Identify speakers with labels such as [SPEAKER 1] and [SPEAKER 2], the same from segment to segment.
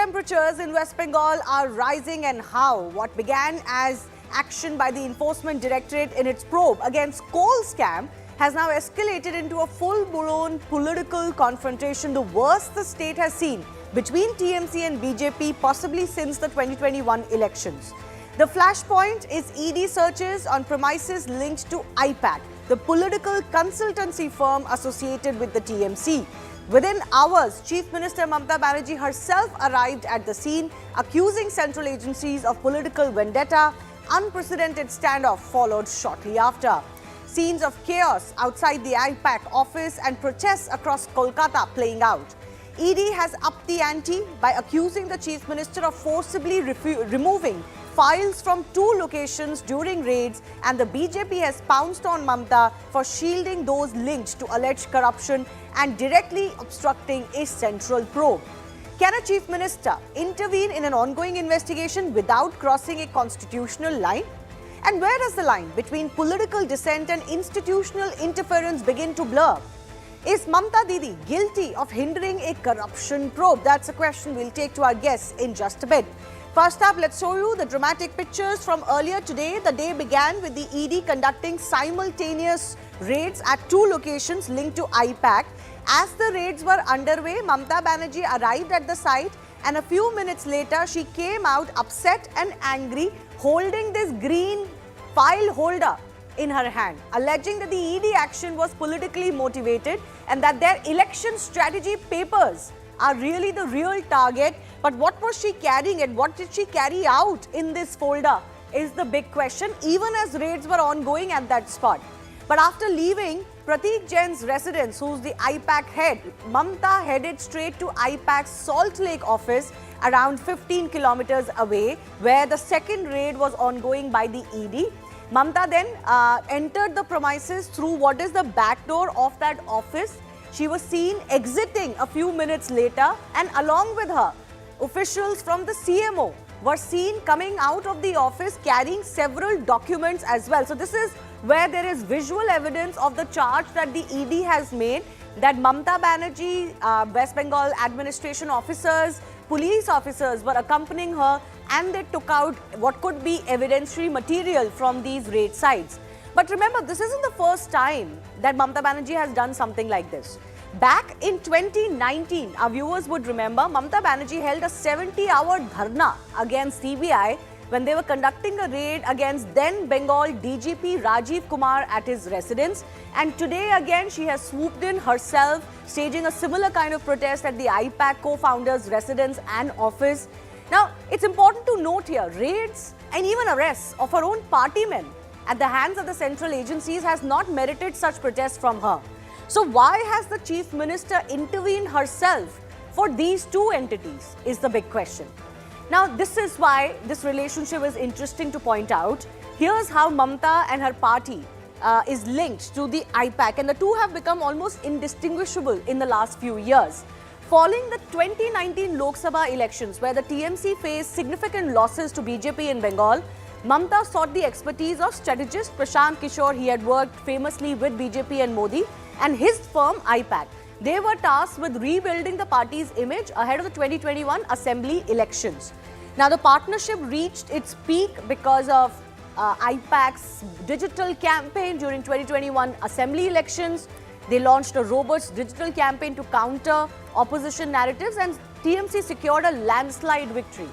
[SPEAKER 1] temperatures in West Bengal are rising, and how? What began as action by the Enforcement Directorate in its probe against coal scam has now escalated into a full-blown political confrontation, the worst the state has seen between TMC and BJP possibly since the 2021 elections. The flashpoint is ED searches on premises linked to I-PAC, the political consultancy firm associated with the TMC. Within hours, Chief Minister Mamata Banerjee herself arrived at the scene, accusing central agencies of political vendetta. Unprecedented standoff followed shortly after. Scenes of chaos outside the I-PAC office and protests across Kolkata playing out. ED has upped the ante by accusing the Chief Minister of forcibly removing files from 2 locations during raids, and the BJP has pounced on Mamata for shielding those linked to alleged corruption and directly obstructing a central probe. Can a Chief Minister intervene in an ongoing investigation without crossing a constitutional line? And where does the line between political dissent and institutional interference begin to blur? Is Mamata Didi guilty of hindering a corruption probe? That's a question we'll take to our guests in just a bit. First up, let's show you the dramatic pictures from earlier today. The day began with the ED conducting simultaneous raids at 2 locations linked to I-PAC. As the raids were underway, Mamata Banerjee arrived at the site, and a few minutes later, she came out upset and angry, holding this green file holder in her hand, alleging that the ED action was politically motivated and that their election strategy papers are really the real target. But what was she carrying and what did she carry out in this folder is the big question, even as raids were ongoing at that spot. But after leaving Pratik Jain's residence, who's the I-PAC head, Mamata headed straight to I-PAC's Salt Lake office around 15 kilometers away, where the second raid was ongoing by the ED. Mamata then entered the premises through what is the back door of that office. She was seen exiting a few minutes later, and along with her, officials from the CMO were seen coming out of the office carrying several documents as well. So this is where there is visual evidence of the charge that the ED has made, that Mamata Banerjee, West Bengal administration officers, police officers were accompanying her, and they took out what could be evidentiary material from these raid sites. But remember, this isn't the first time that Mamata Banerjee has done something like this. Back in 2019, our viewers would remember, Mamata Banerjee held a 70-hour dharna against CBI when they were conducting a raid against then Bengal DGP Rajiv Kumar at his residence. And today again, she has swooped in herself, staging a similar kind of protest at the I-PAC co-founder's residence and office. Now, it's important to note here, raids and even arrests of her own party men at the hands of the central agencies has not merited such protests from her. So why has the Chief Minister intervened herself for these 2 entities is the big question. Now, this is why this relationship is interesting to point out. Here's how Mamata and her party is linked to the I-PAC, and the 2 have become almost indistinguishable in the last few years. Following the 2019 Lok Sabha elections, where the TMC faced significant losses to BJP in Bengal, Mamata sought the expertise of strategist Prashant Kishore. He had worked famously with BJP and Modi, and his firm I-PAC. They were tasked with rebuilding the party's image ahead of the 2021 assembly elections. Now, the partnership reached its peak because of I-PAC's digital campaign during 2021 assembly elections. They launched a robust digital campaign to counter opposition narratives, and TMC secured a landslide victory.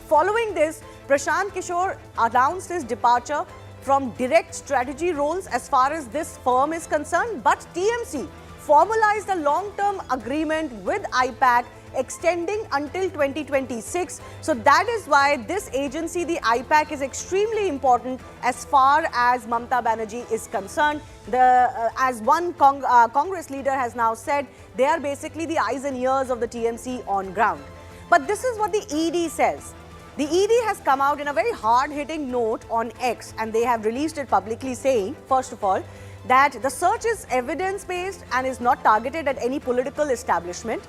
[SPEAKER 1] Following this, Prashant Kishore announced his departure from direct strategy roles as far as this firm is concerned, but TMC formalized a long-term agreement with I-PAC extending until 2026. So that is why this agency, the I-PAC, is extremely important as far as Mamata Banerjee is concerned. As one Congress leader has now said, they are basically the eyes and ears of the TMC on ground. But this is what the ED says. The ED has come out in a very hard-hitting note on X, and they have released it publicly, saying, first of all, that the search is evidence-based and is not targeted at any political establishment.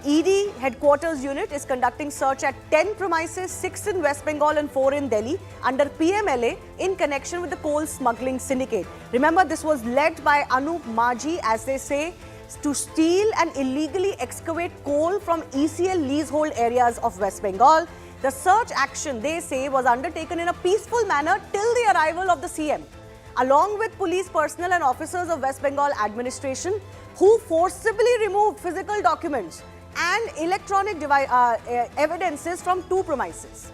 [SPEAKER 1] ED headquarters unit is conducting search at 10 premises, 6 in West Bengal and 4 in Delhi, under PMLA in connection with the coal smuggling syndicate. Remember, this was led by Anup Majhi, as they say. to steal and illegally excavate coal from ECL leasehold areas of West Bengal. The search action, they say, was undertaken in a peaceful manner till the arrival of the CM, along with police personnel and officers of West Bengal administration, who forcibly removed physical documents and electronic evidences from 2 premises.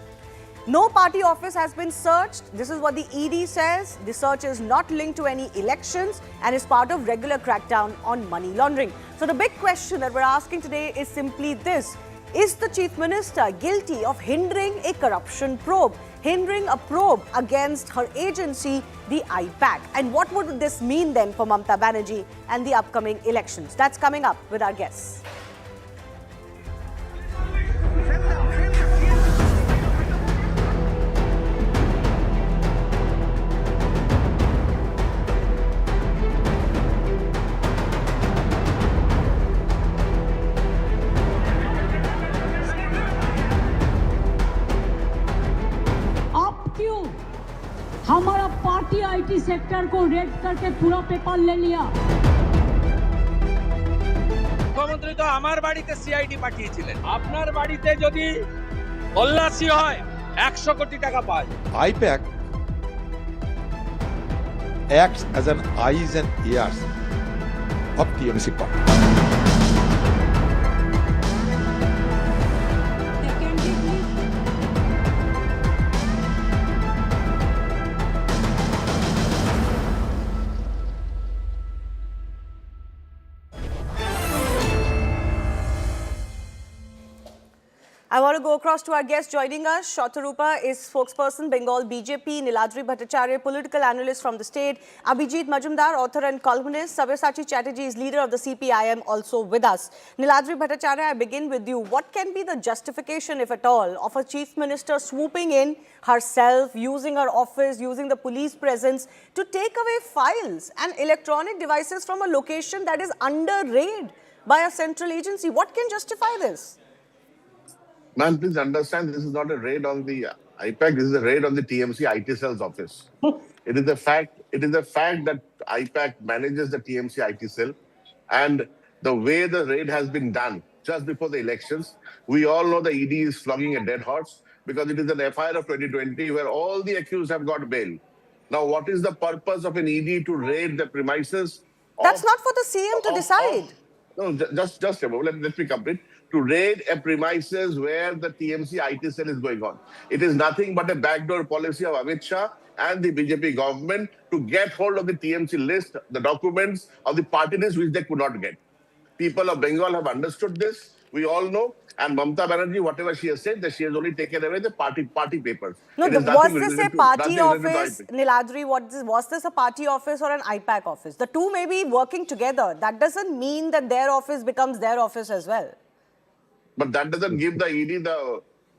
[SPEAKER 1] No party office has been searched. This is what the ED says. The search is not linked to any elections and is part of regular crackdown on money laundering. So the big question that we're asking today is simply this. Is the Chief Minister guilty of hindering a corruption probe, hindering a probe against her agency, the I-PAC? And what would this mean then for Mamata Banerjee and the upcoming elections? That's coming up with our guests.
[SPEAKER 2] हमारा party IT sector को red करके पूरा paper ले लिया।
[SPEAKER 3] मुख्यमंत्री तो हमार बाड़ीते CID पाठिয়েছিলেন আপনার বাড়িতে যদি তল্লাশি হয় 100 কোটি টাকা পায়।
[SPEAKER 4] I-PAC acts as an eyes and ears of TMC party.
[SPEAKER 1] I want to go across to our guest joining us. Shatarupa is spokesperson, Bengal BJP. Niladri Bhattacharya, political analyst from the state. Abhijit Majumdar, author and columnist. Sabyasachi Chatterjee is leader of the CPIM, also with us. Niladri Bhattacharya, I begin with you. What can be the justification, if at all, of a chief minister swooping in herself, using her office, using the police presence to take away files and electronic devices from a location that is under raid by a central agency? What can justify this?
[SPEAKER 5] Ma'am, please understand, this is not a raid on the I-PAC, this is a raid on the TMC IT cell's office. It is a fact that I-PAC manages the TMC IT cell, and the way the raid has been done just before the elections, we all know the ED is flogging a dead horse because it is an FIR of 2020 where all the accused have got bail. Now, what is the purpose of an ED to raid the premises?
[SPEAKER 1] That's not for the CM to decide.
[SPEAKER 5] No, just a moment, let me complete. To raid a premises where the TMC IT cell is going on. It is nothing but a backdoor policy of Amit Shah and the BJP government to get hold of the TMC list, the documents of the party list which they could not get. People of Bengal have understood this. We all know. And Mamata Banerjee, whatever she has said, that she has only taken away the party papers.
[SPEAKER 1] No, was this a party office, Niladri? Was this a party office or an I-PAC office? The two may be working together. That doesn't mean that their office becomes their office as well.
[SPEAKER 5] But that doesn't give the ED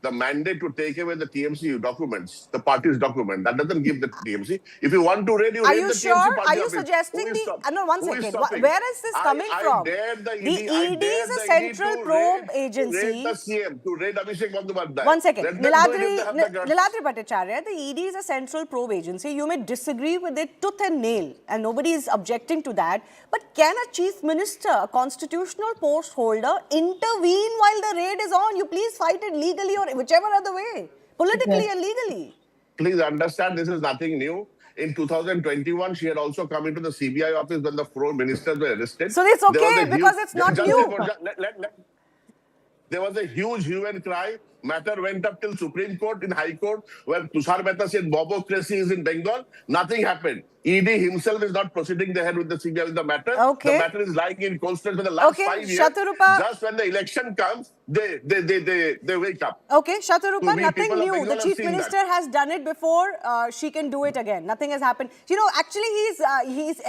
[SPEAKER 5] the mandate to take away the TMC documents, the party's document. That doesn't give the TMC. If you want to raid, you raid the TMC party office.
[SPEAKER 1] Are you suggesting no, one second. Where is this coming from? The ED is a central probe agency.
[SPEAKER 5] To raid the CM, to raid Abhishek Bandyopadhyay.
[SPEAKER 1] One second. Niladri Bhattacharya, the ED is a central probe agency. You may disagree with it tooth and nail, and nobody is objecting to that. But can a chief minister, a constitutional post holder, intervene while the raid is on? You please fight it legally or whichever other way, politically and legally.
[SPEAKER 5] Please understand, this is nothing new. In 2021, she had also come into the CBI office when the 4 ministers were arrested.
[SPEAKER 1] So it's okay because it's not new.
[SPEAKER 5] There was a huge hue and cry. Matter went up till Supreme Court, in High Court, where Tushar Mehta said Bobocracy is in Bengal. Nothing happened. ED himself is not proceeding ahead with the CBI with the matter.
[SPEAKER 1] Okay.
[SPEAKER 5] The matter is lying in cold storage for the last 5 years.
[SPEAKER 1] Shatarupa.
[SPEAKER 5] Just when the election comes, they wake up.
[SPEAKER 1] Okay, Shatarupa, nothing new. The chief minister has done it before. She can do it again. Nothing has happened. You know, actually, he's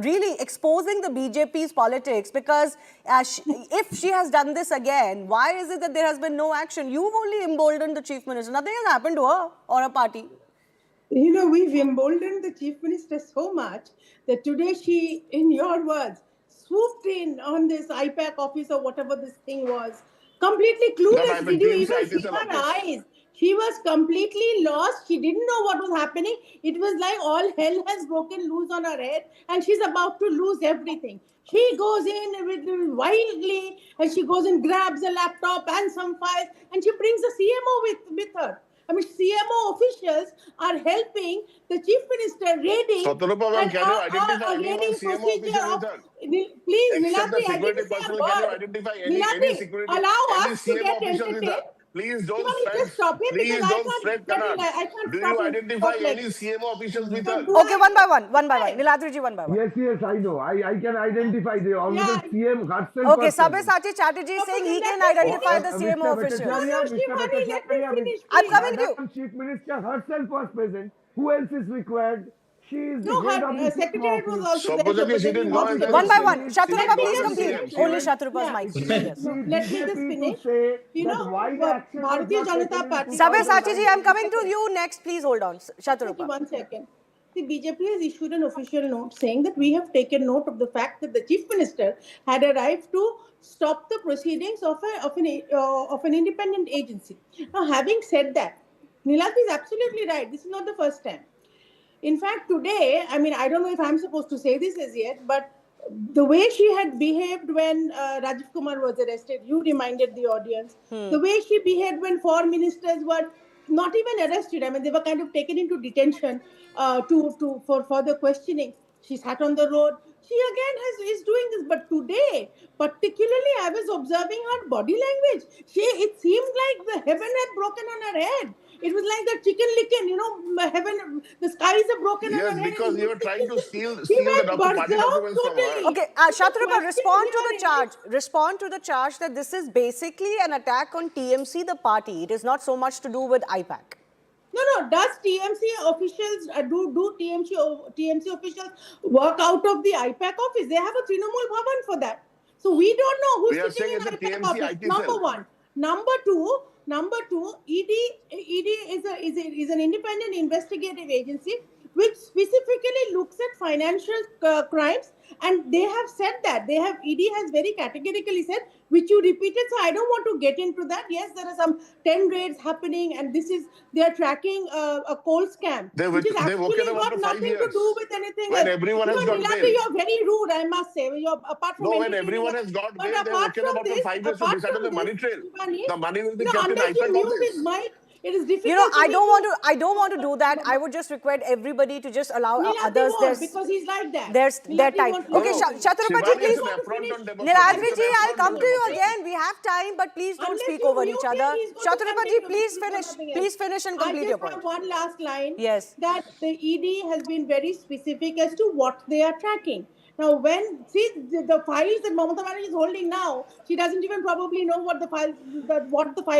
[SPEAKER 1] really exposing the BJP's politics because if she has done this again, why is it that there has been no action? You've only emboldened the chief minister. Nothing has happened to her or a party.
[SPEAKER 6] You know, we've emboldened the chief minister so much that today she, in your words, swooped in on this I-PAC office or whatever this thing was, completely clueless. Did you even see her eyes? She was completely lost. She didn't know what was happening. It was like all hell has broken loose on her head and she's about to lose everything. She goes in wildly and she goes and grabs a laptop and some files and she brings the CMO with her. I mean, CMO officials are helping the Chief Minister raiding
[SPEAKER 5] Satarupa ma'am,
[SPEAKER 6] and
[SPEAKER 5] can you identify any one
[SPEAKER 6] raiding
[SPEAKER 5] CMO
[SPEAKER 6] procedure
[SPEAKER 5] official
[SPEAKER 6] of...
[SPEAKER 5] with her?
[SPEAKER 6] Please,
[SPEAKER 5] Except the
[SPEAKER 6] Niladri, I
[SPEAKER 5] security
[SPEAKER 6] didn't say a
[SPEAKER 5] personnel, can you
[SPEAKER 6] word.
[SPEAKER 5] identify any
[SPEAKER 6] Niladri,
[SPEAKER 5] security,
[SPEAKER 6] allow
[SPEAKER 5] any
[SPEAKER 6] us to
[SPEAKER 5] CMO
[SPEAKER 6] get
[SPEAKER 5] officials with her?
[SPEAKER 6] entertained.
[SPEAKER 5] Please
[SPEAKER 6] You
[SPEAKER 5] don't
[SPEAKER 6] know,
[SPEAKER 5] spread,
[SPEAKER 6] just stop it
[SPEAKER 5] please
[SPEAKER 6] because
[SPEAKER 5] don't spread canard.
[SPEAKER 6] I can't
[SPEAKER 5] Do
[SPEAKER 6] stop
[SPEAKER 5] you
[SPEAKER 6] it.
[SPEAKER 5] identify
[SPEAKER 6] Stop like
[SPEAKER 5] any
[SPEAKER 6] this.
[SPEAKER 5] CMO officials with her?
[SPEAKER 1] Okay, one by one. Niladri ji, one by one.
[SPEAKER 7] Yes, I know. I can identify the honorable
[SPEAKER 6] Yeah.
[SPEAKER 7] CM herself.
[SPEAKER 1] Okay, Sabyasachi Chatterjee is saying he can identify the CMO
[SPEAKER 7] Mr.
[SPEAKER 1] officials.
[SPEAKER 7] Bhattacharya,
[SPEAKER 6] No,
[SPEAKER 7] Mr.
[SPEAKER 6] Shivani, let me
[SPEAKER 7] Bhattacharya,
[SPEAKER 6] finish,
[SPEAKER 1] I'm
[SPEAKER 6] please.
[SPEAKER 1] coming to you.
[SPEAKER 7] Madam Chief Minister herself was present. Who else is required? She is the
[SPEAKER 6] No,
[SPEAKER 7] head of
[SPEAKER 6] her
[SPEAKER 7] the
[SPEAKER 6] Secretariat was also there.
[SPEAKER 5] Sabyasachi, she didn't know
[SPEAKER 6] Shobhajani
[SPEAKER 5] that
[SPEAKER 1] One
[SPEAKER 6] was
[SPEAKER 1] by
[SPEAKER 6] there.
[SPEAKER 1] one. Shatrupa,
[SPEAKER 6] Let me
[SPEAKER 1] please
[SPEAKER 6] just
[SPEAKER 1] complete.
[SPEAKER 6] finish.
[SPEAKER 1] Only Shatrupa's
[SPEAKER 6] Yeah.
[SPEAKER 1] mic. Yes.
[SPEAKER 6] No, let me just finish.
[SPEAKER 7] to say
[SPEAKER 6] You
[SPEAKER 7] that
[SPEAKER 6] know,
[SPEAKER 7] why the action was
[SPEAKER 6] Bharatiya
[SPEAKER 7] not
[SPEAKER 6] Janata
[SPEAKER 7] taken in
[SPEAKER 6] Party.
[SPEAKER 1] Sabyasachi ji, I'm
[SPEAKER 7] 2019.
[SPEAKER 1] coming to you next. Please hold on.
[SPEAKER 6] Okay,
[SPEAKER 1] Shatrupa.
[SPEAKER 6] 1 second. The BJP has issued an official note saying that we have taken note of the fact that the Chief Minister had arrived to stop the proceedings of an independent agency. Now, having said that, Niladri is absolutely right. This is not the first time. In fact, today, I mean, I don't know if I'm supposed to say this as yet, but the way she had behaved when Rajiv Kumar was arrested, you reminded the audience. The way she behaved when 4 ministers were not even arrested. I mean, they were kind of taken into detention for further questioning. She sat on the road. She again is doing this. But today, particularly, I was observing her body language. It seemed like the heaven had broken on her head. It was like the chicken licking, you know, heaven, the skies are broken on
[SPEAKER 5] Yes,
[SPEAKER 6] her head.
[SPEAKER 5] because you were trying to steal
[SPEAKER 6] She
[SPEAKER 5] the
[SPEAKER 6] went
[SPEAKER 5] party
[SPEAKER 6] berserk
[SPEAKER 5] documents from her.
[SPEAKER 6] totally.
[SPEAKER 1] Okay, Shatrupa, respond to the charge. Respond to the charge that this is basically an attack on TMC, the party. It is not so much to do with I-PAC.
[SPEAKER 6] No. Does TMC officials do TMC officials work out of the IPAC office? They have a Trinamool Bhavan for that. So we don't know who's
[SPEAKER 5] We are
[SPEAKER 6] sitting
[SPEAKER 5] saying
[SPEAKER 6] in
[SPEAKER 5] it's a
[SPEAKER 6] IPAC
[SPEAKER 5] TMC
[SPEAKER 6] office.
[SPEAKER 5] IT
[SPEAKER 6] Number
[SPEAKER 5] cell.
[SPEAKER 6] one. Number two. ED is an independent investigative agency which specifically looks at financial crimes, and they have said that ED has very categorically said, which you repeated. So I don't want to get into that. Yes, there are some 10 raids happening, and they are tracking a coal scam, which is
[SPEAKER 5] They woke
[SPEAKER 6] actually
[SPEAKER 5] them
[SPEAKER 6] got
[SPEAKER 5] after 5
[SPEAKER 6] nothing to
[SPEAKER 5] years.
[SPEAKER 6] do with anything
[SPEAKER 5] When
[SPEAKER 6] else.
[SPEAKER 5] everyone has got
[SPEAKER 6] Niladri,
[SPEAKER 5] bail.
[SPEAKER 6] you're very rude, I must say. Apart from
[SPEAKER 5] No, when
[SPEAKER 6] entertaining
[SPEAKER 5] everyone
[SPEAKER 6] us.
[SPEAKER 5] has got
[SPEAKER 6] But
[SPEAKER 5] bail, they
[SPEAKER 6] apart
[SPEAKER 5] woke them
[SPEAKER 6] from
[SPEAKER 5] after
[SPEAKER 6] this,
[SPEAKER 5] 5 years to decide on the money trail.
[SPEAKER 6] Shivani,
[SPEAKER 5] The money will be
[SPEAKER 6] you know,
[SPEAKER 5] kept in
[SPEAKER 6] unless he
[SPEAKER 5] IPAC
[SPEAKER 6] mutes
[SPEAKER 5] office.
[SPEAKER 6] his mic, it is difficult.
[SPEAKER 1] You know,
[SPEAKER 6] for
[SPEAKER 1] I
[SPEAKER 6] me
[SPEAKER 1] don't want to do that. I would just request everybody to just allow
[SPEAKER 6] Niladri
[SPEAKER 1] others
[SPEAKER 6] won't, because he's like that.
[SPEAKER 1] their
[SPEAKER 6] Niladri
[SPEAKER 1] time.
[SPEAKER 6] won't
[SPEAKER 1] Okay,
[SPEAKER 6] listen to me.
[SPEAKER 1] Shatrupa ji,
[SPEAKER 5] Shivani,
[SPEAKER 1] please.
[SPEAKER 5] it's an affront on democracy.
[SPEAKER 1] Niladri
[SPEAKER 5] It's
[SPEAKER 1] ji,
[SPEAKER 5] an
[SPEAKER 1] I'll
[SPEAKER 5] affront
[SPEAKER 1] come
[SPEAKER 5] on
[SPEAKER 1] to you
[SPEAKER 5] democracy.
[SPEAKER 1] again. We have time, but please don't
[SPEAKER 6] Unless
[SPEAKER 1] speak
[SPEAKER 6] you
[SPEAKER 1] over
[SPEAKER 6] mute
[SPEAKER 1] each
[SPEAKER 6] him,
[SPEAKER 1] other.
[SPEAKER 6] he's going to
[SPEAKER 1] Shatrupa ji,
[SPEAKER 6] continue
[SPEAKER 1] please
[SPEAKER 6] speaking for
[SPEAKER 1] finish.
[SPEAKER 6] nothing else.
[SPEAKER 1] Please finish and complete your
[SPEAKER 6] I just
[SPEAKER 1] point.
[SPEAKER 6] have one last line.
[SPEAKER 1] Yes.
[SPEAKER 6] That the ED has been very specific as to what they are tracking. Now, the files that Mamata Banerjee is holding now, she doesn't even probably know what the file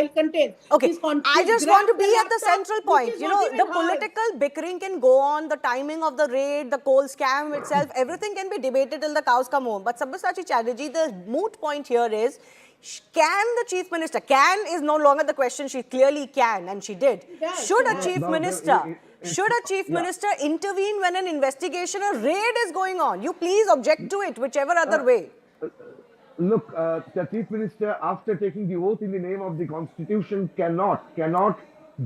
[SPEAKER 6] contains.
[SPEAKER 1] Okay,
[SPEAKER 6] She's
[SPEAKER 1] I just want to
[SPEAKER 6] grabbed
[SPEAKER 1] be at the
[SPEAKER 6] laptop,
[SPEAKER 1] central
[SPEAKER 6] which
[SPEAKER 1] point.
[SPEAKER 6] is
[SPEAKER 1] You
[SPEAKER 6] not
[SPEAKER 1] know,
[SPEAKER 6] even
[SPEAKER 1] the
[SPEAKER 6] hers.
[SPEAKER 1] political bickering can go on, the timing of the raid, the coal scam itself, everything can be debated till the cows come home. But Sabyasachi Chatterjee, the moot point here is, can the Chief Minister, can is no longer the question, she clearly can, and she did.
[SPEAKER 6] does,
[SPEAKER 1] Should
[SPEAKER 6] she
[SPEAKER 1] a
[SPEAKER 6] does.
[SPEAKER 1] Chief Minister, intervene when an investigation or raid is going on? You please object to it, whichever other way.
[SPEAKER 7] Look, the Chief Minister, after taking the oath in the name of the Constitution, cannot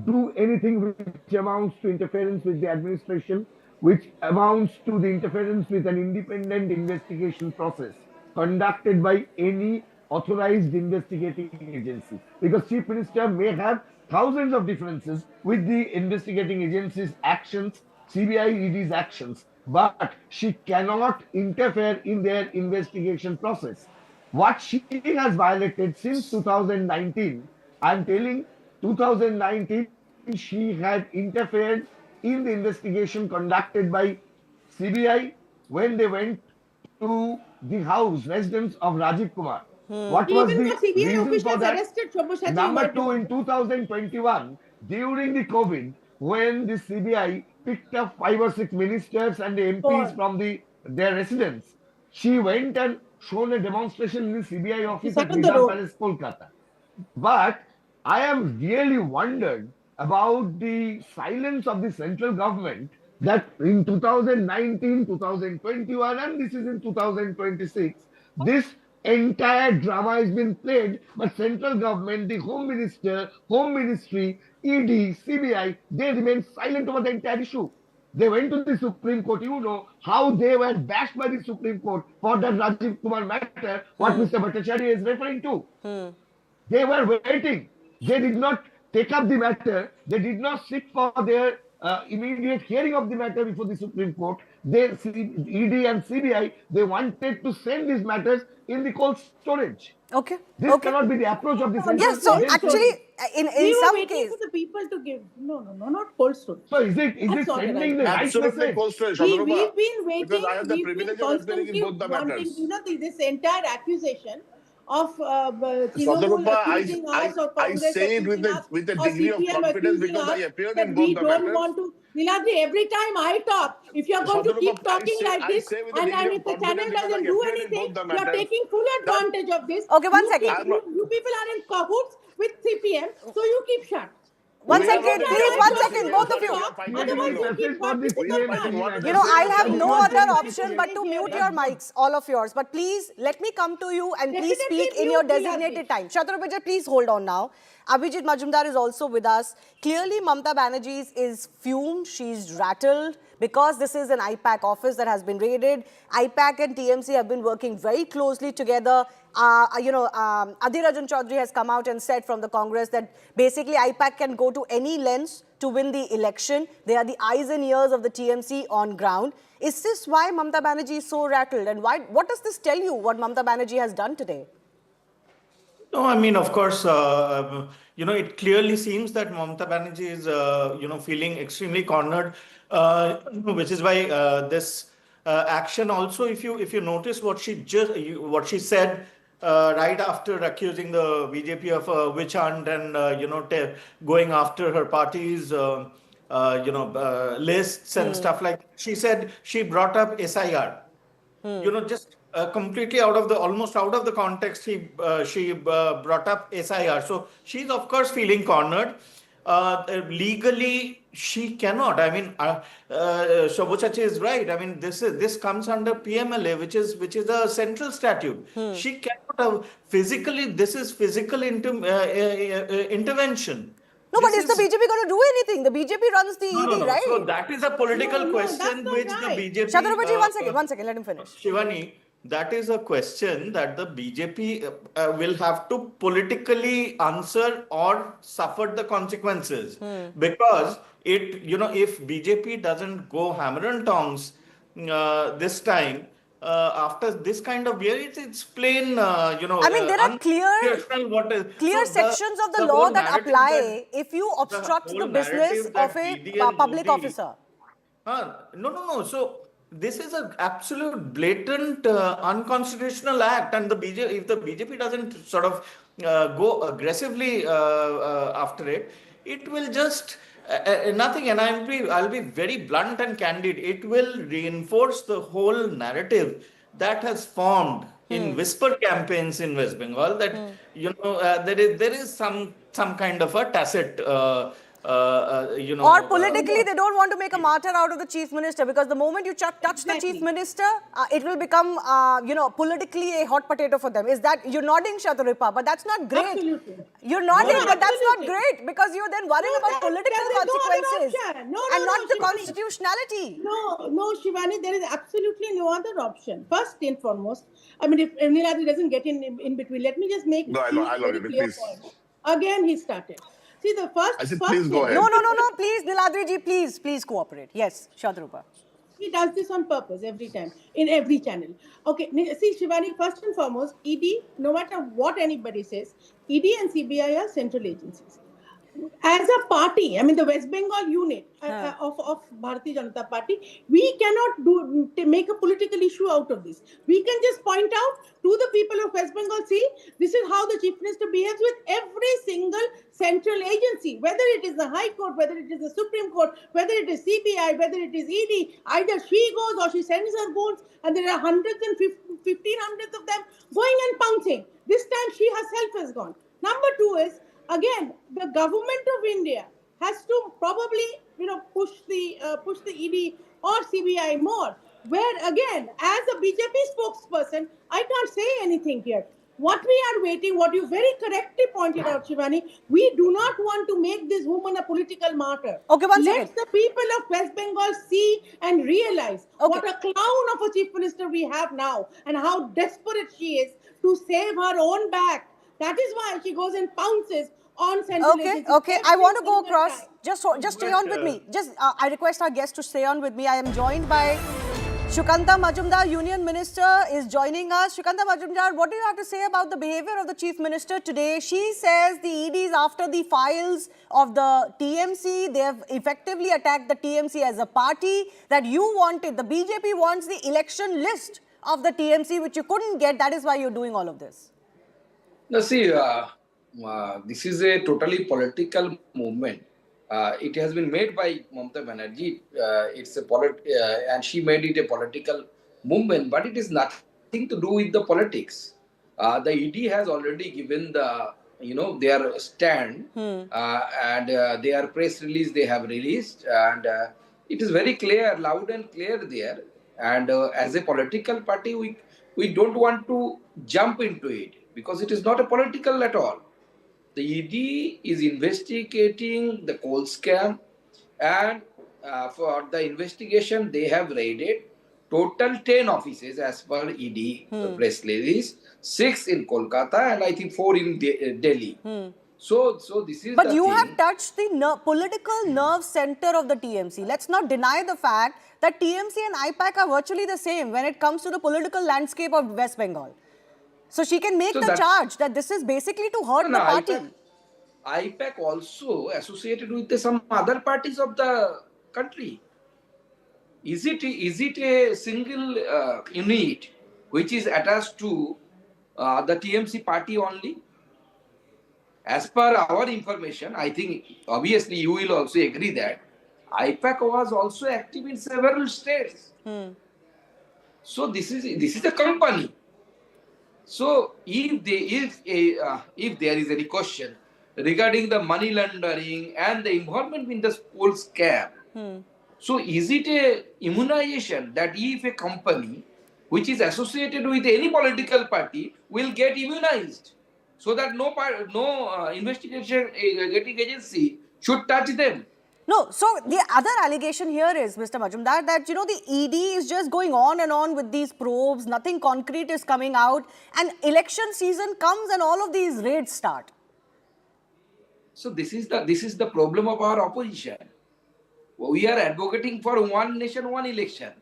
[SPEAKER 7] do anything which amounts to interference with the administration, which amounts to the interference with an independent investigation process conducted by any authorized investigating agency. Because Chief Minister may have thousands of differences with the investigating agency's actions, CBI, ED's actions, but she cannot interfere in their investigation process. What she has violated since 2019, I'm telling 2019, she had interfered in the investigation conducted by CBI when they went to the residence of Rajiv Kumar. What was
[SPEAKER 6] Even
[SPEAKER 7] the
[SPEAKER 6] though CBI
[SPEAKER 7] reason for
[SPEAKER 6] officials
[SPEAKER 7] that?
[SPEAKER 6] arrested Shobhajani,
[SPEAKER 7] Number two, in 2021, during the COVID, when the CBI picked up 5 or 6 ministers and the MPs from their residence, she went and shown a demonstration in the CBI office
[SPEAKER 6] sat
[SPEAKER 7] at
[SPEAKER 6] on the
[SPEAKER 7] Nizam
[SPEAKER 6] road.
[SPEAKER 7] Palace, Kolkata. But I am really wondered about the silence of the central government that in 2019, 2021, and this is in 2026, this entire drama has been played, but central government, the Home Minister, Home Ministry, ED, CBI, they remain silent over the entire issue. They went to the Supreme Court. You know how they were bashed by the Supreme Court for that Rajiv Kumar matter, what Mr. Bhattacharya is referring to. They were waiting. They did not take up the matter. They did not sit for their immediate hearing of the matter before the Supreme Court. ED and CBI, they wanted to send these matters in the cold storage.
[SPEAKER 1] Okay.
[SPEAKER 7] This cannot be the approach of the central.
[SPEAKER 1] Yes, so actually, in
[SPEAKER 6] We were
[SPEAKER 1] some
[SPEAKER 6] waiting
[SPEAKER 1] case,
[SPEAKER 6] for the people to give. No, not cold storage.
[SPEAKER 7] So is it
[SPEAKER 6] That's not
[SPEAKER 7] sending
[SPEAKER 6] right.
[SPEAKER 7] the right
[SPEAKER 5] Absolutely
[SPEAKER 7] message?
[SPEAKER 5] cold storage,
[SPEAKER 6] We've
[SPEAKER 5] Shadrupa.
[SPEAKER 6] been waiting.
[SPEAKER 5] Because I have the
[SPEAKER 6] we've
[SPEAKER 5] privilege
[SPEAKER 6] been
[SPEAKER 5] of appearing in
[SPEAKER 6] constantly
[SPEAKER 5] both the
[SPEAKER 6] wanting,
[SPEAKER 5] matters.
[SPEAKER 6] you know, this entire accusation of Trinamool
[SPEAKER 5] Shadrupa,
[SPEAKER 6] accusing us or
[SPEAKER 5] I
[SPEAKER 6] Congress
[SPEAKER 5] say it
[SPEAKER 6] accusing us
[SPEAKER 5] with a
[SPEAKER 6] or
[SPEAKER 5] degree of
[SPEAKER 6] CPM
[SPEAKER 5] confidence
[SPEAKER 6] accusing
[SPEAKER 5] because I
[SPEAKER 6] us
[SPEAKER 5] appeared
[SPEAKER 6] that
[SPEAKER 5] in
[SPEAKER 6] we
[SPEAKER 5] both the
[SPEAKER 6] don't
[SPEAKER 5] matters.
[SPEAKER 6] want to. Niladri, every time I talk, if you're going to
[SPEAKER 5] Shadrupa,
[SPEAKER 6] keep talking like
[SPEAKER 5] I
[SPEAKER 6] this
[SPEAKER 5] say with a
[SPEAKER 6] and
[SPEAKER 5] degree
[SPEAKER 6] if
[SPEAKER 5] of
[SPEAKER 6] the channel
[SPEAKER 5] confidence because
[SPEAKER 6] doesn't
[SPEAKER 5] I
[SPEAKER 6] do
[SPEAKER 5] appeared in
[SPEAKER 6] anything,
[SPEAKER 5] both the
[SPEAKER 6] you're
[SPEAKER 5] matters.
[SPEAKER 6] taking full advantage of this.
[SPEAKER 1] Okay, one second.
[SPEAKER 6] You people are in cahoots with CPM, so you keep shut.
[SPEAKER 1] one
[SPEAKER 5] We are
[SPEAKER 1] second,
[SPEAKER 5] not
[SPEAKER 1] please,
[SPEAKER 5] in
[SPEAKER 1] one
[SPEAKER 5] cahoots.
[SPEAKER 1] second,
[SPEAKER 5] We
[SPEAKER 1] both
[SPEAKER 5] are
[SPEAKER 1] of you.
[SPEAKER 5] fighting
[SPEAKER 6] Otherwise,
[SPEAKER 5] alone.
[SPEAKER 6] you keep
[SPEAKER 7] For this
[SPEAKER 6] pissing
[SPEAKER 5] We are
[SPEAKER 6] us
[SPEAKER 5] fighting
[SPEAKER 6] off.
[SPEAKER 5] one
[SPEAKER 1] You know, I'll have no
[SPEAKER 7] Not
[SPEAKER 1] other
[SPEAKER 7] very
[SPEAKER 1] option
[SPEAKER 7] clear.
[SPEAKER 1] but to mute your mics, all of yours. But please, let me come to you and please
[SPEAKER 6] Definitely
[SPEAKER 1] speak in your
[SPEAKER 6] mute me,
[SPEAKER 1] designated
[SPEAKER 6] Abhi.
[SPEAKER 1] time. Shatrupati, please hold on now. Abhijit Majumdar is also with us. Clearly, Mamata Banerjee is fumed. She's rattled because this is an I-PAC office that has been raided. I-PAC and TMC have been working very closely together. Adhir Rajan Chaudhary has come out and said from the Congress that basically I-PAC can go to any lengths to win the election. They are the eyes and ears of the TMC on ground. Is this why Mamata Banerjee is so rattled? And what does this tell you, what Mamata Banerjee has done today?
[SPEAKER 8] No, I mean, of course, it clearly seems that Mamata Banerjee is, feeling extremely cornered, which is why this action also, if you notice what she said right after accusing the BJP of a witch hunt and going after her party's lists and stuff like that. She said she brought up SIR. Just completely almost out of the context, she brought up SIR. So she's of course feeling cornered. Legally, she cannot. I mean, Shobochachi is right. I mean, this comes under PMLA, which is a central statute. She cannot physically. This is physical intervention.
[SPEAKER 1] No, but is the BJP going to do anything? The BJP runs the ED, right?
[SPEAKER 8] So that is a political question
[SPEAKER 6] that's not
[SPEAKER 8] which
[SPEAKER 6] right.
[SPEAKER 8] the BJP.
[SPEAKER 1] Shatrupati, one second, let him finish.
[SPEAKER 8] Shivani, that is a question that the BJP will have to politically answer or suffer the consequences. Because if BJP doesn't go hammer and tongs this time, after this kind of year, it's plain,
[SPEAKER 1] I mean, there are clear sections of the law that apply if you obstruct the business of a public officer.
[SPEAKER 8] No. So this is an absolute blatant unconstitutional act, and if the BJP doesn't sort of go aggressively after it, it will just nothing. And I'll be very blunt and candid. It will reinforce the whole narrative that has formed in whisper campaigns in West Bengal that there is some kind of a tacit.
[SPEAKER 1] Or politically, they don't want to make a martyr out of the chief minister, because the moment you touch the chief minister, it will become, politically a hot potato for them. Is that, you're nodding, Shatrupati, but that's not great.
[SPEAKER 6] Absolutely.
[SPEAKER 1] You're nodding,
[SPEAKER 6] No,
[SPEAKER 1] but that's not
[SPEAKER 6] absolutely.
[SPEAKER 1] great, because you're then worrying about political
[SPEAKER 6] there is no other
[SPEAKER 1] consequences
[SPEAKER 6] option. No,
[SPEAKER 1] and not the
[SPEAKER 6] Shivani.
[SPEAKER 1] constitutionality.
[SPEAKER 6] No, Shivani, there is absolutely no other option. First and foremost, I mean, if Niladri doesn't get in between, let me just make
[SPEAKER 5] No, I
[SPEAKER 6] few
[SPEAKER 5] love
[SPEAKER 6] very
[SPEAKER 5] it,
[SPEAKER 6] clear
[SPEAKER 5] please.
[SPEAKER 6] points. Again, he started. See, the first.
[SPEAKER 5] I said,
[SPEAKER 6] first
[SPEAKER 5] please go
[SPEAKER 6] thing-
[SPEAKER 5] ahead.
[SPEAKER 1] No, please, Niladri ji, please cooperate. Yes, Shatrupati.
[SPEAKER 6] He does this on purpose every time, in every channel. Okay, see, Shivani, first and foremost, ED, no matter what anybody says, ED and CBI are central agencies. As a party, I mean, the West Bengal unit of Bharatiya Janata Party, we cannot make a political issue out of this. We can just point out to the people of West Bengal, see, this is how the Chief Minister behaves with every single central agency, whether it is the High Court, whether it is the Supreme Court, whether it is CBI, whether it is ED, either she goes or she sends her goons, and there are hundreds and 1,500 of them going and pouncing. This time she herself has gone. Number two is, again, the government of India has to probably, push the ED or CBI more. where again, as a BJP spokesperson, I can't say anything here. What we are waiting, what you very correctly pointed out, Shivani, we do not want to make this woman a political martyr.
[SPEAKER 1] Okay, one
[SPEAKER 6] Let
[SPEAKER 1] second.
[SPEAKER 6] the people of West Bengal see and realize
[SPEAKER 1] Okay.
[SPEAKER 6] what a clown of a chief minister we have now and how desperate she is to save her own back. That is why she goes and pounces on central agencies.
[SPEAKER 1] Okay. I want to go
[SPEAKER 6] Every single
[SPEAKER 1] across.
[SPEAKER 6] time.
[SPEAKER 1] Just stay on with me. I request our guest to stay on with me. I am joined by Shukanta Majumdar, Union Minister, is joining us. Shukanta Majumdar, what do you have to say about the behavior of the Chief Minister today? She says the ED is after the files of the TMC. They have effectively attacked the TMC as a party that you wanted. The BJP wants the election list of the TMC, which you couldn't get. That is why you're doing all of this.
[SPEAKER 3] Now, see, this is a totally political movement. It has been made by Mamata Banerjee. It's a and she made it a political movement, but it is nothing to do with the politics. The ED has already given their stand, and their press release they have released, and it is very clear, loud and clear there. And as a political party, we don't want to jump into it because it is not a political at all. The ED is investigating the coal scam, and for the investigation, they have raided total 10 offices as per ED press release, 6 in Kolkata, and I think 4 in Delhi. So this is.
[SPEAKER 1] But you have touched the political nerve center of the TMC. Let's not deny the fact that TMC and IPAC are virtually the same when it comes to the political landscape of West Bengal. So she can make the charge that this is basically to hurt the party.
[SPEAKER 3] I-PAC also associated with some other parties of the country. Is it a single unit which is attached to the TMC party only? As per our information, I think obviously you will also agree that I-PAC was also active in several states. So this is a company. So if there is any question regarding the money laundering and the involvement in the coal scam, so is it a immunization that if a company which is associated with any political party will get immunized, so that no investigation getting agency should touch them?
[SPEAKER 1] No, so the other allegation here is, Mr. Majumdar, that, the ED is just going on and on with these probes, nothing concrete is coming out, and election season comes and all of these raids start.
[SPEAKER 3] So this is the problem of our opposition. We are advocating for one nation, one election.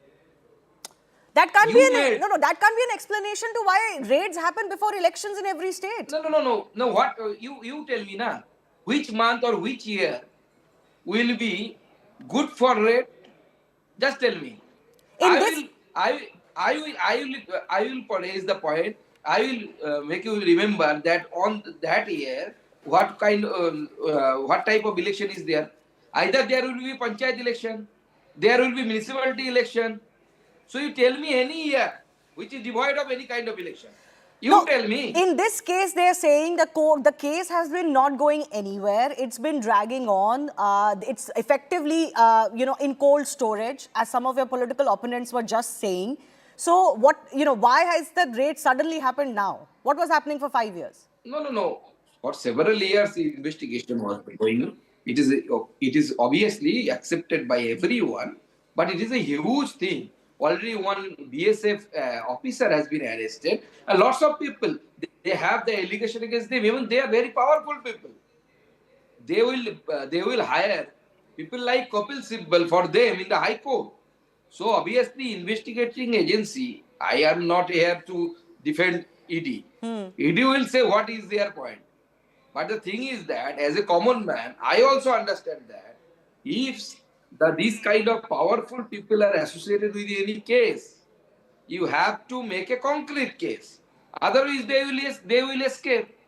[SPEAKER 1] That can't be that can't be an explanation to why raids happen before elections in every state.
[SPEAKER 3] No. What you tell me now? Which month or which year will be good for raid? Just tell me. I will raise the point. I will make you remember that on that year, what type of election is there? Either there will be panchayat election, there will be municipality election. So you tell me any year which is devoid of any kind of election. Tell me.
[SPEAKER 1] In this case, they are saying the case has been not going anywhere. It's been dragging on. It's effectively, in cold storage, as some of your political opponents were just saying. So why has the raid suddenly happened now? What was happening for 5 years?
[SPEAKER 3] No. For several years, the investigation was going. It is obviously accepted by everyone, but it is a huge thing. Already one BSF officer has been arrested, and lots of people, they have the allegation against them. Even they are very powerful people. They will hire people like Kapil Sibal for them in the High Court. So obviously, investigating agency, I am not here to defend ED. ED will say what is their point. But the thing is that as a common man, I also understand that if these kind of powerful people are associated with any case, you have to make a concrete case. Otherwise, they will escape.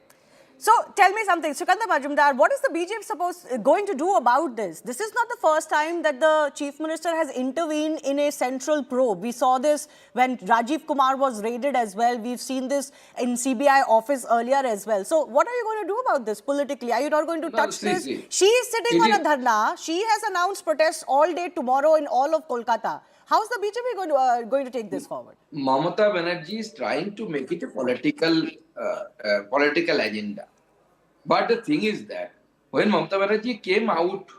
[SPEAKER 1] So tell me something, Shukanta Majumdar, what is the BJP going to do about this? This is not the first time that the Chief Minister has intervened in a central probe. We saw this when Rajiv Kumar was raided as well. We've seen this in CBI office earlier as well. So what are you going to do about this politically? Are you not going to touch this? She is sitting on a dharna. She has announced protests all day tomorrow in all of Kolkata. How is the BJP going to take this forward?
[SPEAKER 3] Mamata Banerjee is trying to make it a political agenda. But the thing is that when Mamata Banerjee came out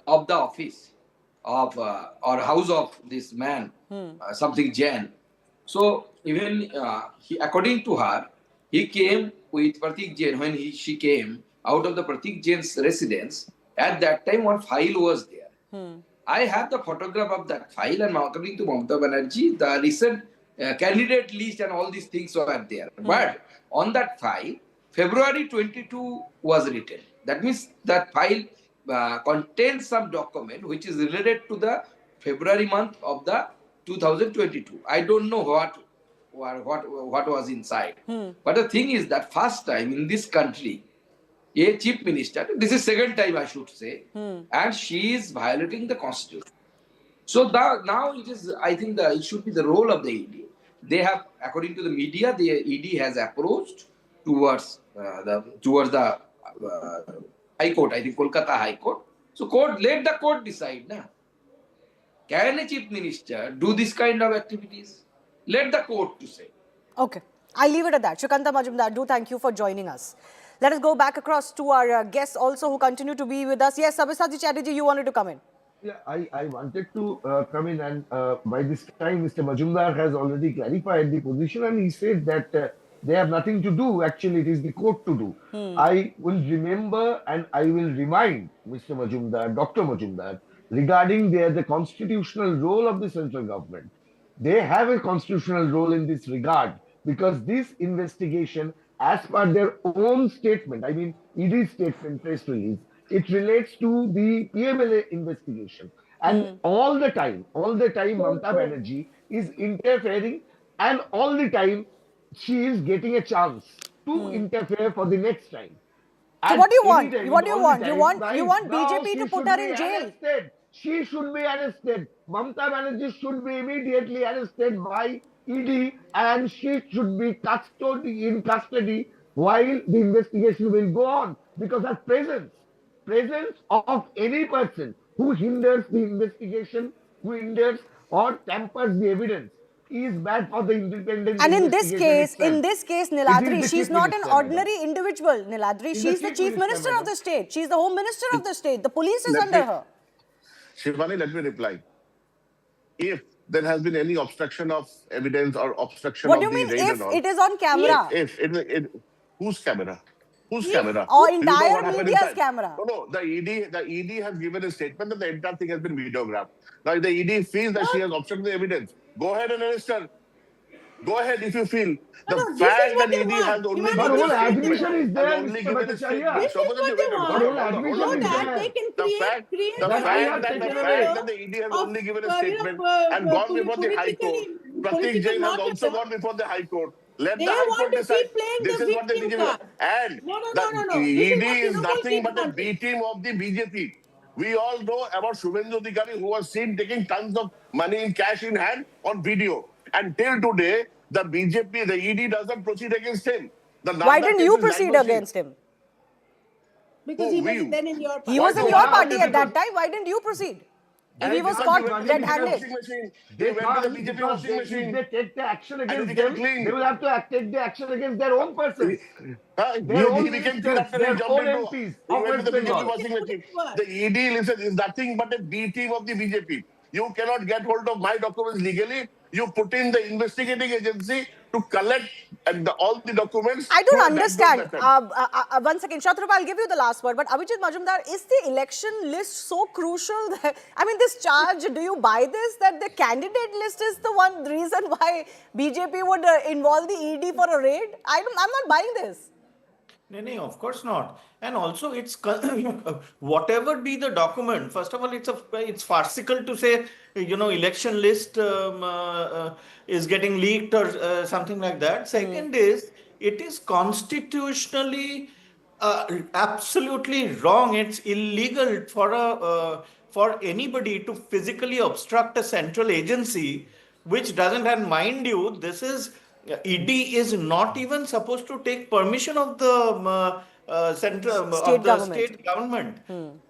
[SPEAKER 3] of the office of or house of this man, something Jain, so even according to her, he came with Pratik Jain. When she came out of the Pratik Jain's residence, at that time one file was there. I have the photograph of that file, and according to Mamata Banerjee, the recent candidate list and all these things were there. But on that file, February 22 was written. That means that file contains some document which is related to the February month of the 2022. I don't know what was inside. But the thing is that first time in this country, a chief minister, this is second time I should say, and she is violating the constitution. So now it is, I think it should be the role of the ED. They have, according to the media, the ED has approached towards the High Court, I think Kolkata High Court. So let the court decide now. Can a chief minister do this kind of activities? Let the court to say.
[SPEAKER 1] Okay, I'll leave it at that. Shrikanta Majumdar, thank you for joining us. Let us go back across to our guests also who continue to be with us. Yes, Sabyasachi Chatterjee, you wanted to come in.
[SPEAKER 7] Yeah, I wanted to come in, and by this time, Mr. Majumdar has already clarified the position, and he said that they have nothing to do. Actually, it is the court to do. I will remember and I will remind Mr. Majumdar, Dr. Majumdar, regarding the constitutional role of the central government. They have a constitutional role in this regard, because this investigation, as per their own statement, I mean, ED's statement, press release, it relates to the PMLA investigation. And all the time, Mamata Banerjee is interfering, and all the time, she is getting a chance to interfere for the next time.
[SPEAKER 1] So what do you want? What do you want? You want BJP to put her in jail?
[SPEAKER 7] Arrested. She should be arrested. Mamata Banerjee should be immediately arrested by ED, and she should be in custody while the investigation will go on. Because her presence of any person who hinders the investigation, who hinders or tampers the evidence, is bad for the independent.
[SPEAKER 1] And in this case, Niladri, she's not an ordinary individual. Niladri, she's the chief minister of the state. She's the home minister of the state. The police is under her.
[SPEAKER 5] Shivani, let me reply. If there has been any obstruction of evidence or obstruction
[SPEAKER 1] What
[SPEAKER 5] of
[SPEAKER 1] do you
[SPEAKER 5] the
[SPEAKER 1] mean
[SPEAKER 5] raid
[SPEAKER 1] if
[SPEAKER 5] and all,
[SPEAKER 1] it is on camera?
[SPEAKER 5] Whose camera? Whose camera?
[SPEAKER 1] Or
[SPEAKER 5] Do you know
[SPEAKER 1] entire
[SPEAKER 5] what happened
[SPEAKER 1] media's
[SPEAKER 5] inside?
[SPEAKER 1] camera?
[SPEAKER 5] No, the ED has given a statement that the entire thing has been videographed. Now, if the ED feels that she has obstructed the evidence, go ahead and arrest her. Go ahead if you feel. The fact that ED has only given
[SPEAKER 7] But whole
[SPEAKER 5] a
[SPEAKER 7] admission is
[SPEAKER 5] statement,
[SPEAKER 7] there,
[SPEAKER 5] has only
[SPEAKER 7] Mr.
[SPEAKER 5] given a
[SPEAKER 7] Bhattacharya.
[SPEAKER 5] statement.
[SPEAKER 6] This is what they want.
[SPEAKER 7] But whole admission
[SPEAKER 6] So
[SPEAKER 7] is
[SPEAKER 6] that
[SPEAKER 7] there.
[SPEAKER 6] they can
[SPEAKER 5] The fact that the ED has only given a statement and gone before the High Court. Pratik Jain has also gone before the High Court. Let
[SPEAKER 6] They
[SPEAKER 5] the High Court
[SPEAKER 6] want to
[SPEAKER 5] decide.
[SPEAKER 6] keep playing
[SPEAKER 5] This
[SPEAKER 6] the
[SPEAKER 5] is what they
[SPEAKER 6] victim
[SPEAKER 5] give.
[SPEAKER 6] card.
[SPEAKER 5] And
[SPEAKER 6] No.
[SPEAKER 5] the
[SPEAKER 6] This is
[SPEAKER 5] ED
[SPEAKER 6] what
[SPEAKER 5] is
[SPEAKER 6] Trinamool
[SPEAKER 5] nothing
[SPEAKER 6] keep
[SPEAKER 5] but a
[SPEAKER 6] wanting.
[SPEAKER 5] B team of the BJP. We all know about Shubhendu Adhikari, who was seen taking tons of money in cash in hand on video. And till today, the BJP, the ED doesn't proceed against him.
[SPEAKER 1] Why didn't you proceed against him?
[SPEAKER 6] Because he was then in your party.
[SPEAKER 1] He was in
[SPEAKER 5] so
[SPEAKER 1] your
[SPEAKER 5] why
[SPEAKER 1] party
[SPEAKER 5] not
[SPEAKER 1] at that time. Why didn't you proceed? If he was caught red-handed.
[SPEAKER 5] They went to the BJP washing
[SPEAKER 7] If
[SPEAKER 5] machine.
[SPEAKER 7] they take the action
[SPEAKER 5] And
[SPEAKER 7] against
[SPEAKER 5] he became
[SPEAKER 7] them,
[SPEAKER 5] clean.
[SPEAKER 7] they will have to take the action against their own persons.
[SPEAKER 5] He became clean after he
[SPEAKER 7] their
[SPEAKER 5] jumped
[SPEAKER 7] own
[SPEAKER 5] into.
[SPEAKER 7] MPs
[SPEAKER 5] He
[SPEAKER 7] of
[SPEAKER 5] went to the
[SPEAKER 7] West
[SPEAKER 5] BJP
[SPEAKER 7] Bengal.
[SPEAKER 5] washing machine. The ED, listen, is nothing but a B team of the BJP. You cannot get hold of my documents legally. You put in the investigating agency to collect all the documents.
[SPEAKER 1] I don't
[SPEAKER 5] through a
[SPEAKER 1] understand.
[SPEAKER 5] method.
[SPEAKER 1] 1 second, Shatrughat, I'll give you the last word. But Abhijit Majumdar, is the election list so crucial? That, I mean, this charge, do you buy this? That the candidate list is the reason why BJP would involve the ED for a raid? I'm not buying this.
[SPEAKER 8] No, of course not. And also, it's whatever be the document. First of all, it's farcical to say, election list is getting leaked or something like that. Second is, it is constitutionally absolutely wrong. It's illegal for anybody to physically obstruct a central agency, which doesn't. And mind you, this is. ED is not even supposed to take permission of the state government.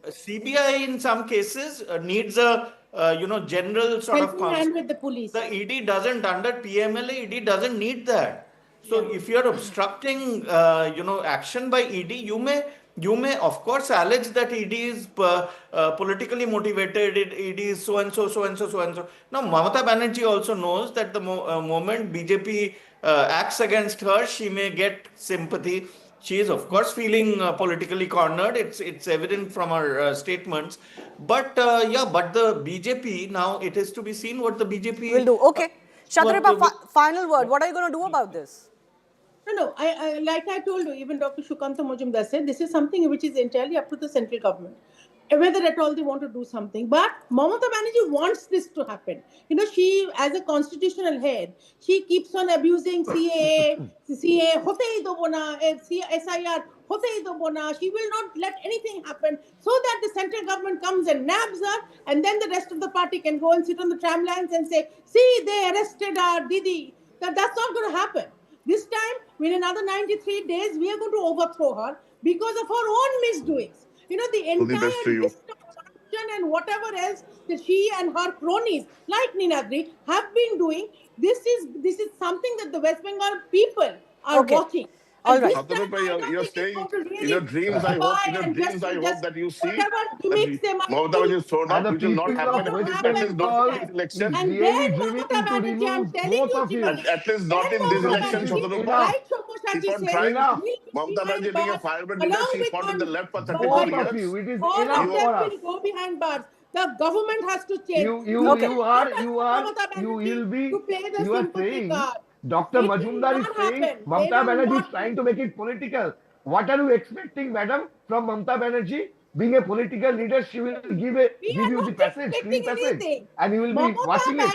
[SPEAKER 8] CBI in some cases needs a general sort of
[SPEAKER 6] helping hand with the police.
[SPEAKER 8] The ED doesn't, under PMLA, ED doesn't need that. So if you're obstructing, action by ED, you may of course allege that ED is politically motivated. ED is so and so, so and so, so and so. Now Mamata Banerjee also knows that the moment BJP acts against her, she may get sympathy. She is of course feeling politically cornered. It's evident from her statements. But but the BJP, now it is to be seen what the BJP
[SPEAKER 1] will do. Okay. Shatrapa, final word. What are you going to do about this?
[SPEAKER 6] No, I like I told you, even Dr. Shukanta Majumdar said, this is something which is entirely up to the central government, whether at all they want to do something. But Mamata Banerjee wants this to happen. She, as a constitutional head, she keeps on abusing CAA, hotei dobo na, SIR, hotei dobo na. She will not let anything happen so that the central government comes and nabs her, and then the rest of the party can go and sit on the tramlines and say, see, they arrested our Didi. That's not going to happen. This time, in another 93 days, we are going to overthrow her because of her own misdoings. The entire list of corruption and whatever else that she and her cronies, like Ninadri, have been doing. This is something that the West Bengal people are watching.
[SPEAKER 1] All right.
[SPEAKER 5] You're saying in your dreams, I hope that you see that Mamata Banerjee is thrown out, which will not happen. At least not in this election.
[SPEAKER 6] And then Mamata Banerjee, I'm telling you,
[SPEAKER 5] at least not in this election, Shadrupa.
[SPEAKER 6] Like Shomosachi said,
[SPEAKER 5] Mamata Banerjee being a firebrand leader, she fought in the left for 34
[SPEAKER 7] Both
[SPEAKER 5] years.
[SPEAKER 7] of you, it is
[SPEAKER 6] all
[SPEAKER 7] enough
[SPEAKER 6] of
[SPEAKER 7] for
[SPEAKER 6] them
[SPEAKER 7] us.
[SPEAKER 6] will go behind bars. The government has to change.
[SPEAKER 7] You are saying, Dr. Majumdar is saying, Mamata Banerjee is trying to make it political. What are you expecting, madam, from Mamata Banerjee? Being a political leader, she will give you the passage, free passage, and you will be watching it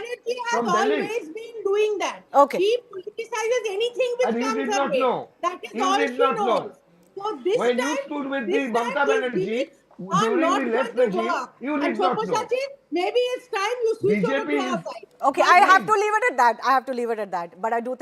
[SPEAKER 7] from Delhi.
[SPEAKER 6] Mamata Banerjee has always been doing that.
[SPEAKER 1] Okay.
[SPEAKER 6] She politicizes anything which
[SPEAKER 7] And you
[SPEAKER 6] comes
[SPEAKER 7] did
[SPEAKER 6] her
[SPEAKER 7] not
[SPEAKER 6] way.
[SPEAKER 7] know.
[SPEAKER 6] That is
[SPEAKER 7] You
[SPEAKER 6] all
[SPEAKER 7] did
[SPEAKER 6] she
[SPEAKER 7] not know.
[SPEAKER 6] knows. So this
[SPEAKER 7] When
[SPEAKER 6] time,
[SPEAKER 7] you stood with the
[SPEAKER 6] this time
[SPEAKER 7] Mamata
[SPEAKER 6] these
[SPEAKER 7] Banerjee
[SPEAKER 6] gimmicks are
[SPEAKER 7] during
[SPEAKER 6] not
[SPEAKER 7] the left
[SPEAKER 6] going to
[SPEAKER 7] regime,
[SPEAKER 6] work.
[SPEAKER 7] you
[SPEAKER 6] And
[SPEAKER 7] did not know.
[SPEAKER 6] Shomosachi, maybe it's time you switch over
[SPEAKER 7] BJP
[SPEAKER 6] to our
[SPEAKER 7] is
[SPEAKER 6] side.
[SPEAKER 1] Okay, I have to leave it at that. But I do thank